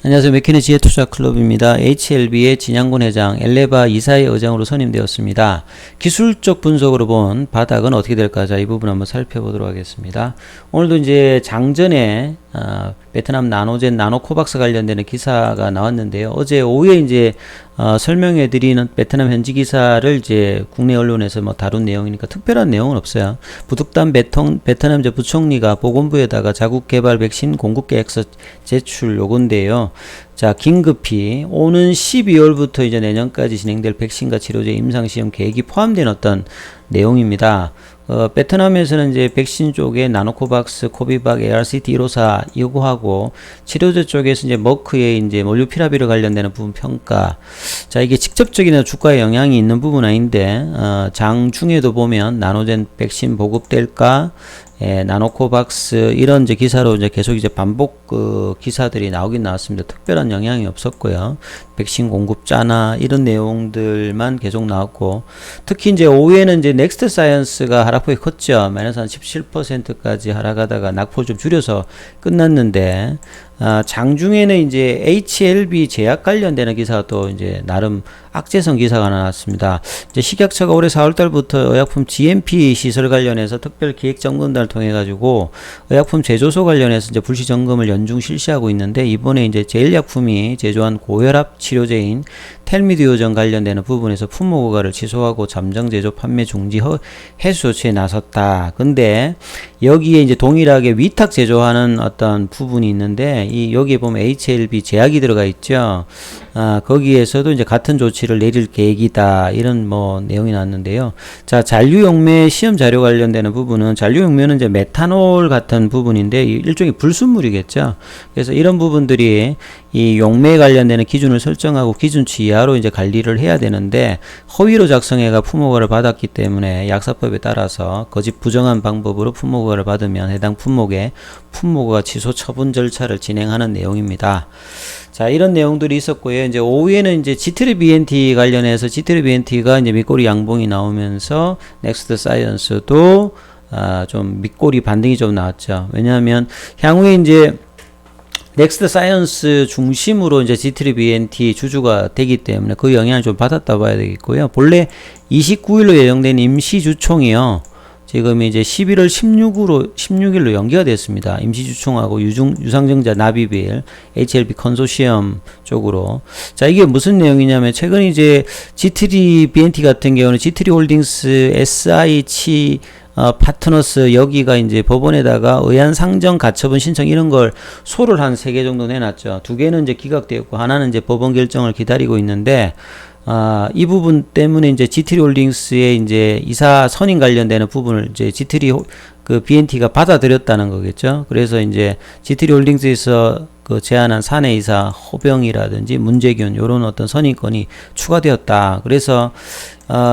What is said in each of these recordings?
안녕하세요. 맥키네 지혜투자클럽입니다. HLB의 진양군 회장, 엘레바 이사의 의장으로 선임되었습니다. 기술적 분석으로 본 바닥은 어떻게 될까? 자, 이 부분 한번 살펴보도록 하겠습니다. 오늘도 이제 장전에 베트남 나노젠 나노코박스 관련되는 기사가 나왔는데요. 어제 오후에 이제 설명해 드리는 베트남 현지 기사를 이제 국내 언론에서 뭐 다룬 내용이니까 특별한 내용은 없어요. 부득단 베트남 부총리가 보건부에다가 자국 개발 백신 공급 계획서 제출 요건데요. 자, 긴급히 오는 12월부터 이제 내년까지 진행될 백신과 치료제 임상시험 계획이 포함된 어떤 내용입니다. 베트남에서는 이제 백신 쪽에 나노코박스, 코비박, ARCT154 이거하고 치료제 쪽에서 이제 머크의 이제 몰누피라비르 관련되는 부분 평가. 자, 이게 직접적인 주가에 영향이 있는 부분은 아닌데 장중에도 보면 나노젠 백신 보급될까? 나노코박스 이런 이제 기사로 이제 계속 이제 반복 기사들이 나오긴 나왔습니다. 특별한 영향이 없었고요. 백신 공급자나 이런 내용들만 계속 나왔고, 특히 이제 오후에는 이제 넥스트 사이언스가 하락폭이 컸죠. 마이너스 한 17%까지 하락하다가 낙폭 좀 줄여서 끝났는데, 장중에는 이제 HLB 제약 관련되는 기사가 또 이제 나름 악재성 기사가 나왔습니다. 이제 식약처가 올해 4월달부터 의약품 GMP 시설 관련해서 특별 기획 점검단을 통해 가지고 의약품 제조소 관련해서 이제 불시 점검을 연중 실시하고 있는데, 이번에 이제 제일약품이 제조한 고혈압 치료제인 텔미디오전 관련되는 부분에서 품목 허가를 취소하고 잠정 제조 판매 중지 해수 조치에 나섰다. 근데 여기에 이제 동일하게 위탁 제조하는 어떤 부분이 있는데, 여기에 보면 HLB 제약이 들어가 있죠. 거기에서도 이제 같은 조치를 내릴 계획이다. 이런 뭐 내용이 나왔는데요. 자, 잔류용매 시험 자료 관련되는 부분은, 잔류용매는 이제 메탄올 같은 부분인데 일종의 불순물이겠죠. 그래서 이런 부분들이 이 용매 관련되는 기준을 설정하고 기준치 이하로 이제 관리를 해야 되는데, 허위로 작성해가 품목허가를 받았기 때문에 약사법에 따라서 거짓 부정한 방법으로 품목허가를 받으면 해당 품목의 품목허가 취소 처분 절차를 진행하는 내용입니다. 자, 이런 내용들이 있었고요. 이제 오후에는 이제 지트리비엔티 관련해서 지트리비엔티가 이제 밑꼬리 양봉이 나오면서 넥스트 사이언스도 좀 밑꼬리 반등이 좀 나왔죠. 왜냐하면 향후에 이제 넥스트 사이언스 중심으로 이제 G3BNT 주주가 되기 때문에 그 영향을 좀 받았다 봐야 되겠고요. 본래 29일로 예정된 임시주총이요. 지금 이제 11월 16일로 연기가 됐습니다. 임시주총하고 유상증자 납입일 HLB 컨소시엄 쪽으로. 자, 이게 무슨 내용이냐면, 최근 이제 G3BNT 같은 경우는 G3 홀딩스 SI치 파트너스 여기가 이제 법원에다가 의안 상정 가처분 신청 이런 걸 소를 한 3개 정도 내놨죠. 2개는 이제 기각되었고 하나는 이제 법원 결정을 기다리고 있는데, 이 부분 때문에 이제 G3 홀딩스의 이제 이사 선임 관련되는 부분을 이제 G3 그 BNT가 받아들였다는 거겠죠. 그래서 이제 G3 홀딩스에서 그 제안한 사내이사 호병이라든지 문재균 요런 어떤 선임권이 추가되었다. 그래서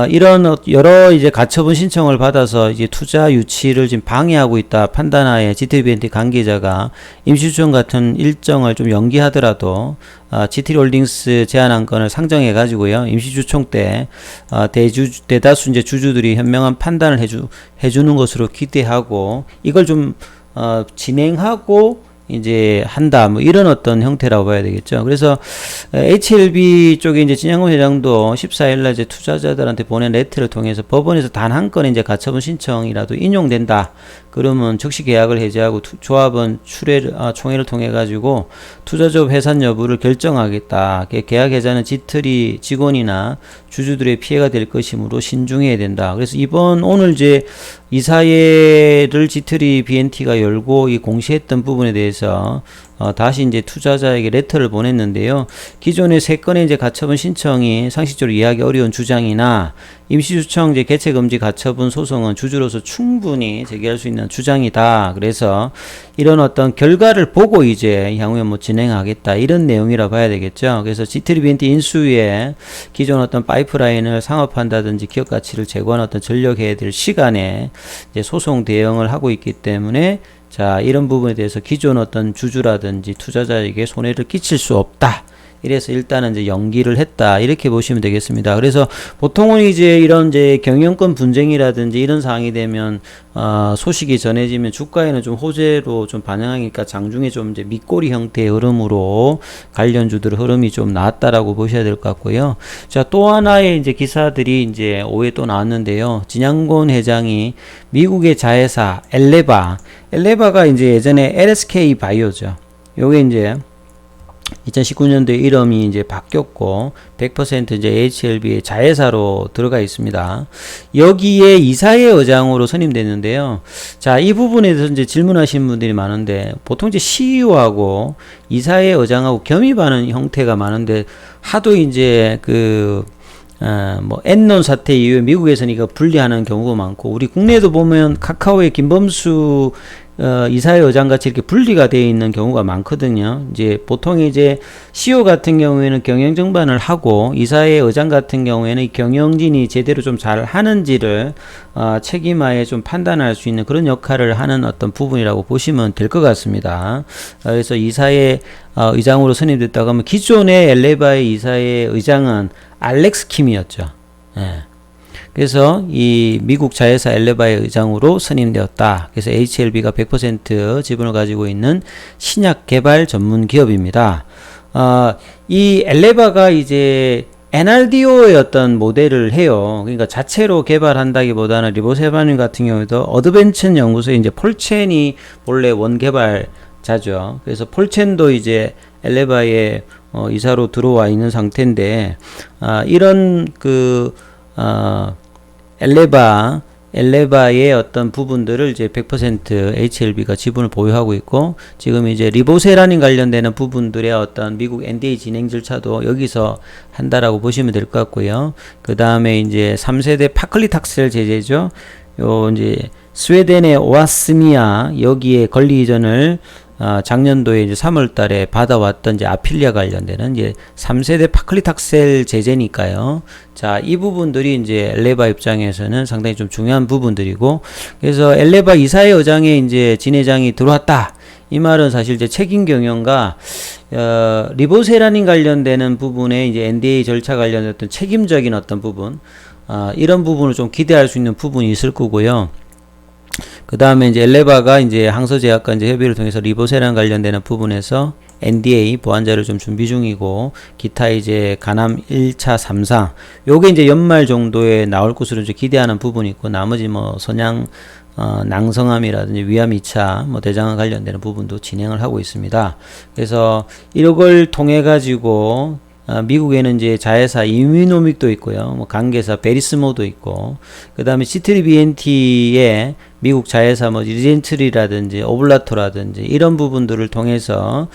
이런 여러 이제 가처분 신청을 받아서 이제 투자 유치를 지금 방해하고 있다 판단하에 G3BNT 관계자가 임시주총 같은 일정을 좀 연기하더라도 G3 홀딩스 제안한 건을 상정해 가지고요, 임시주총 때 대다수 이제 주주들이 현명한 판단을 해주는 것으로 기대하고, 이걸 좀 진행하고 이제 한다, 뭐 이런 어떤 형태라고 봐야 되겠죠. 그래서 HLB 쪽에 이제 진양군 회장도 14일날 이제 투자자들한테 보낸 레터를 통해서 법원에서 단 한 건의 이제 가처분 신청이라도 인용된다. 그러면 즉시 계약을 해지하고 조합원 총회를 통해 가지고 투자조합 해산 여부를 결정하겠다. 계약 해지는 지트리 직원이나 주주들의 피해가 될 것이므로 신중해야 된다. 그래서 오늘 이제 이사회를 지트리 BNT가 열고 이 공시했던 부분에 대해서 다시 이제 투자자에게 레터를 보냈는데요. 기존의 3건의 이제 가처분 신청이 상식적으로 이해하기 어려운 주장이나 임시주총 이제 개최금지 가처분 소송은 주주로서 충분히 제기할 수 있는 주장이다. 그래서 이런 어떤 결과를 보고 이제 향후에 뭐 진행하겠다, 이런 내용이라 봐야 되겠죠. 그래서 G3BNT 인수위에 기존 어떤 파이프라인을 상업한다든지 기업 가치를 제고하는 어떤 전력해야 될 시간에 이제 소송 대응을 하고 있기 때문에, 자, 이런 부분에 대해서 기존 어떤 주주라든지 투자자에게 손해를 끼칠 수 없다. 이래서 일단은 이제 연기를 했다. 이렇게 보시면 되겠습니다. 그래서 보통은 이제 이런 이제 경영권 분쟁이라든지 이런 상황이 되면 소식이 전해지면 주가에는 좀 호재로 좀 반영하니까 장중에 좀 이제 밑꼬리 형태의 흐름으로 관련주들 흐름이 좀 나왔다라고 보셔야 될 것 같고요. 자, 또 하나의 이제 기사들이 이제 오후에 또 나왔는데요. 진양곤 회장이 미국의 자회사 엘레바가 이제 예전에 LSK 바이오죠. 요게 이제 2019년도에 이름이 이제 바뀌었고 100% 이제 HLB의 자회사로 들어가 있습니다. 여기에 이사회 의장으로 선임됐는데요. 자, 이 부분에 대해서 이제 질문하시는 분들이 많은데 보통 이제 CEO하고 이사회 의장하고 겸입하는 형태가 많은데 하도 이제 뭐 엔론 사태 이후에 미국에서는 이거 분리하는 경우가 많고 우리 국내에도 보면 카카오의 김범수 이사회 의장 같이 이렇게 분리가 되어 있는 경우가 많거든요. 이제 보통 이제 CEO 같은 경우에는 경영 정반을 하고 이사회 의장 같은 경우에는 경영진이 제대로 좀 잘 하는지를 책임하에 좀 판단할 수 있는 그런 역할을 하는 어떤 부분이라고 보시면 될 것 같습니다. 그래서 이사회 의장으로 선임됐다고 하면 기존의 엘레바의 이사회 의장은 알렉스 킴이었죠. 예. 그래서 이 미국 자회사 엘레바의 의장으로 선임되었다. 그래서 HLB가 100% 지분을 가지고 있는 신약 개발 전문 기업입니다. 이 엘레바가 이제 NRDO의 어떤 모델을 해요. 그러니까 자체로 개발한다기보다는 리보세라님 같은 경우에도 어드벤천 연구소에 이제 폴첸이 본래 원개발자죠. 그래서 폴첸도 이제 엘레바의 이사로 들어와 있는 상태인데 이런 엘레바의 어떤 부분들을 이제 100% HLB가 지분을 보유하고 있고 지금 이제 리보세라닌 관련되는 부분들의 어떤 미국 NDA 진행 절차도 여기서 한다라고 보시면 될 것 같고요. 그 다음에 이제 3세대 파클리탁셀 제제죠. 요 이제 스웨덴의 오아스미아 여기에 권리 이전을 작년도에 이제 3월 달에 받아왔던 이제 아필리아 관련되는 이제 3세대 파클리탁셀 제재니까요. 자, 이 부분들이 이제 엘레바 입장에서는 상당히 좀 중요한 부분들이고, 그래서 엘레바 이사회 의장에 이제 진 회장이 들어왔다. 이 말은 사실 이제 책임 경영과 리보세라닌 관련되는 부분에 이제 NDA 절차 관련된 어떤 책임적인 어떤 부분, 이런 부분을 좀 기대할 수 있는 부분이 있을 거고요. 그 다음에 이제 엘레바가 이제 항서제약과 이제 협의를 통해서 리보세랑 관련되는 부분에서 NDA 보완자를 좀 준비 중이고, 기타 이제 간암 1차 3상, 요게 이제 연말 정도에 나올 것으로 이제 기대하는 부분이 있고, 나머지 뭐 선양, 낭성암이라든지 위암 2차, 뭐 대장암 관련되는 부분도 진행을 하고 있습니다. 그래서 이걸 통해 가지고 미국에는 이제 자회사 이뮤노믹도 있고요. 뭐 관계사 베리스모도 있고, 그 다음에 C3BNT의 미국 자회사 뭐 리젠트리라든지 오블라토라든지 이런 부분들을 통해서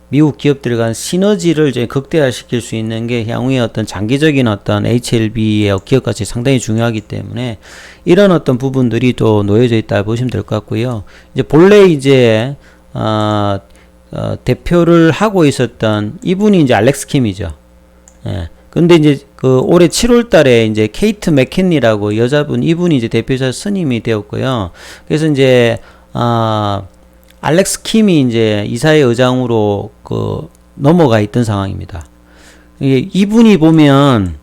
미국 기업들 간 시너지를 이제 극대화시킬 수 있는 게 향후에 어떤 장기적인 어떤 HLB의 기업 가치 상당히 중요하기 때문에 이런 어떤 부분들이 또 놓여져 있다 보시면 될 것 같고요. 이제 본래 이제 대표를 하고 있었던 이분이 이제 알렉스 킴이죠. 예. 근데 이제 올해 7월 달에 이제 케이트 맥켄리라고 여자분, 이분이 이제 대표자 선임이 되었고요. 그래서 이제 알렉스 킴이 이제 이사회 의장으로 넘어가 있던 상황입니다. 이분이 보면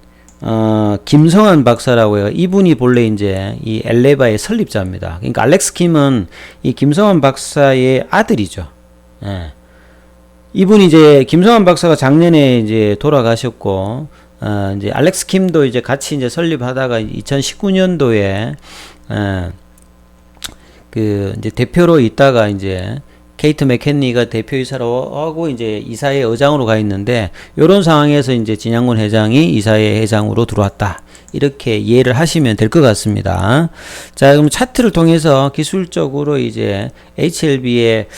김성환 박사라고 해요. 이분이 본래 이제 이 엘레바의 설립자입니다. 그러니까 알렉스 킴은 이 김성환 박사의 아들이죠. 예. 이분이 이제 김성환 박사가 작년에 이제 돌아가셨고, 이제 알렉스 킴도 이제 같이 이제 설립하다가 2019년도에 이제 대표로 있다가 이제 케이트 맥켄리가 대표이사로 하고 이제 이사회 의장으로 가 있는데, 요런 상황에서 이제 진양곤 회장이 이사회 회장으로 들어왔다. 이렇게 이해를 하시면 될 것 같습니다. 자, 그럼 차트를 통해서 기술적으로 이제 HLB의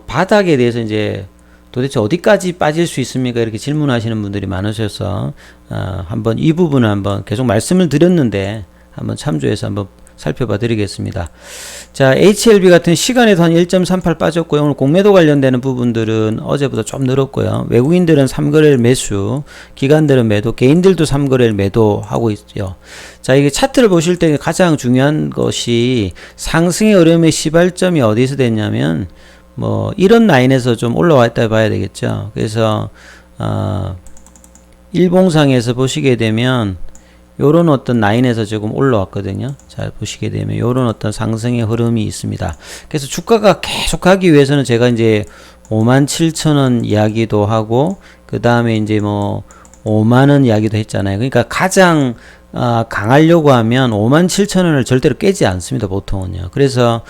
바닥에 대해서 이제 도대체 어디까지 빠질 수 있습니까? 이렇게 질문하시는 분들이 많으셔서 한번 이 부분을 한번 계속 말씀을 드렸는데 한번 참조해서 한번 살펴봐 드리겠습니다. 자, HLB 같은 시간에도 한 1.38 빠졌고요. 오늘 공매도 관련되는 부분들은 어제보다 좀 늘었고요. 외국인들은 3거래일 매수, 기관들은 매도, 개인들도 3거래일 매도하고 있죠. 자, 이게 차트를 보실 때 가장 중요한 것이 상승의 어려움의 시발점이 어디서 됐냐면 뭐 이런 라인에서 좀 올라와 있다 봐야 되겠죠. 그래서 일봉상에서 보시게 되면 요런 어떤 라인에서 조금 올라왔거든요. 잘 보시게 되면 요런 어떤 상승의 흐름이 있습니다. 그래서 주가가 계속 가기 위해서는 제가 이제 57,000원 이야기도 하고 그 다음에 이제 뭐 5만원 이야기도 했잖아요. 그러니까 가장 강하려고 하면 57,000원을 절대로 깨지 않습니다. 보통은요. 그래서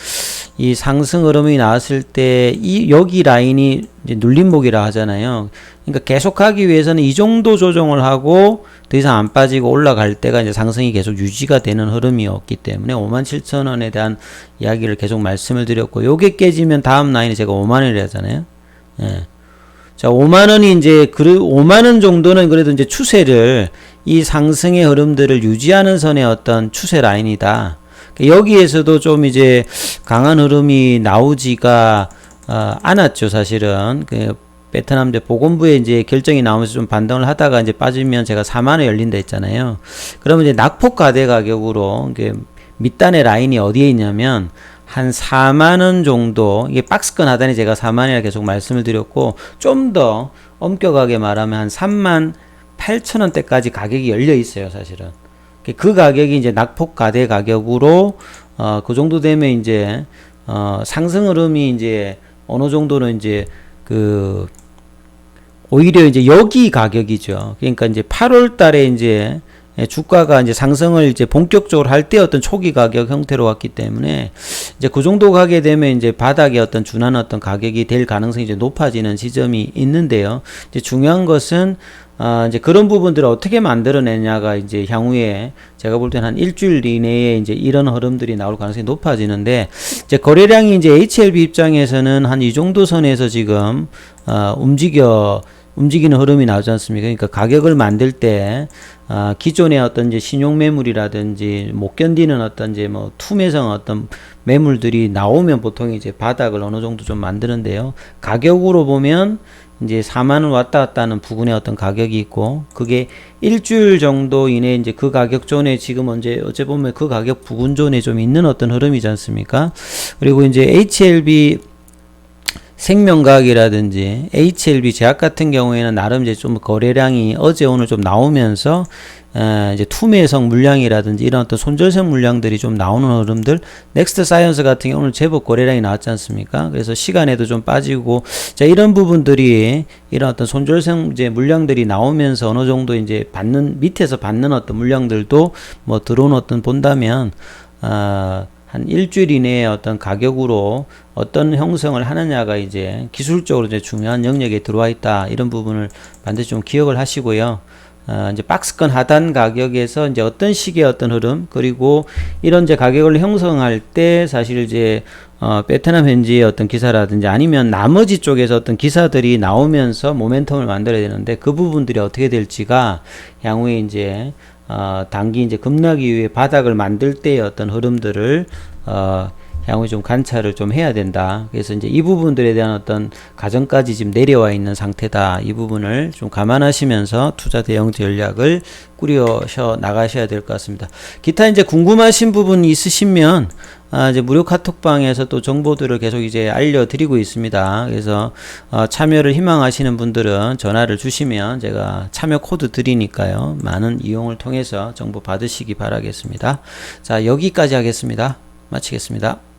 이 상승 흐름이 나왔을 때 여기 라인이 이제 눌림목이라 하잖아요. 그러니까 계속 가기 위해서는 이 정도 조정을 하고 더 이상 안 빠지고 올라갈 때가 이제 상승이 계속 유지가 되는 흐름이었기 때문에 57,000원에 대한 이야기를 계속 말씀을 드렸고, 요게 깨지면 다음 라인이 제가 5만원이라 하잖아요. 예. 자, 5만원이 이제, 5만원 정도는 그래도 이제 추세를, 이 상승의 흐름들을 유지하는 선의 어떤 추세 라인이다. 여기에서도 좀 이제 강한 흐름이 나오지가 않았죠, 사실은. 베트남 보건부에 이제 결정이 나오면서 좀 반등을 하다가 이제 빠지면 제가 4만원 열린다 했잖아요. 그러면 이제 낙폭 가대 가격으로, 밑단의 라인이 어디에 있냐면, 한 4만원 정도, 이게 박스권 하단에 제가 4만원이라 계속 말씀을 드렸고, 좀 더 엄격하게 말하면 한 38,000원대까지 가격이 열려 있어요, 사실은. 그 가격이 이제 낙폭 가대 가격으로, 그 정도 되면 이제, 상승 흐름이 이제 어느 정도는 이제, 오히려 이제 여기 가격이죠. 그러니까 이제 8월 달에 이제 주가가 이제 상승을 이제 본격적으로 할 때 어떤 초기 가격 형태로 왔기 때문에 이제 그 정도 가게 되면 이제 바닥에 어떤 준하는 어떤 가격이 될 가능성이 이제 높아지는 지점이 있는데요. 이제 중요한 것은 이제 그런 부분들을 어떻게 만들어내냐가 이제 향후에 제가 볼 때는 한 일주일 이내에 이제 이런 흐름들이 나올 가능성이 높아지는데, 이제 거래량이 이제 HLB 입장에서는 한 이 정도 선에서 지금 움직이는 흐름이 나오지 않습니까? 그러니까 가격을 만들 때 기존의 어떤 이제 신용 매물이라든지 못 견디는 어떤 이제 뭐 투매성 어떤 매물들이 나오면 보통 이제 바닥을 어느 정도 좀 만드는데요. 가격으로 보면 이제 4만원 왔다 갔다 하는 부근의 어떤 가격이 있고, 그게 일주일 정도 이내 이제 그 가격 존에 지금 어째 보면 그 가격 부근 존에 좀 있는 어떤 흐름이지 않습니까? 그리고 이제 HLB 생명과학이라든지 HLB 제약 같은 경우에는 나름 이제 좀 거래량이 어제 오늘 좀 나오면서 이제 투매성 물량이라든지 이런 어떤 손절성 물량들이 좀 나오는 흐름들, 넥스트 사이언스 같은 경우는 제법 거래량이 나왔지 않습니까? 그래서 시간에도 좀 빠지고, 자, 이런 부분들이 이런 어떤 손절성 이제 물량들이 나오면서 어느 정도 이제 밑에서 받는 어떤 물량들도 뭐 들어온 어떤 본다면 한 일주일 이내에 어떤 가격으로 어떤 형성을 하느냐가 이제 기술적으로 이제 중요한 영역에 들어와 있다. 이런 부분을 반드시 좀 기억을 하시고요. 이제 박스권 하단 가격에서 이제 어떤 식의 어떤 흐름, 그리고 이런 이제 가격을 형성할 때 사실 이제 베트남 현지의 어떤 기사라든지 아니면 나머지 쪽에서 어떤 기사들이 나오면서 모멘텀을 만들어야 되는데, 그 부분들이 어떻게 될지가 향후에 이제 단기 이제 급락 이후에 바닥을 만들 때의 어떤 흐름들을 향후에 좀 관찰을 좀 해야 된다. 그래서 이제 이 부분들에 대한 어떤 가정까지 지금 내려와 있는 상태다. 이 부분을 좀 감안하시면서 투자 대응 전략을 꾸려서 나가셔야 될 것 같습니다. 기타 이제 궁금하신 부분 있으시면 이제 무료 카톡방에서 또 정보들을 계속 이제 알려드리고 있습니다. 그래서 참여를 희망하시는 분들은 전화를 주시면 제가 참여 코드 드리니까요. 많은 이용을 통해서 정보 받으시기 바라겠습니다. 자, 여기까지 하겠습니다. 마치겠습니다.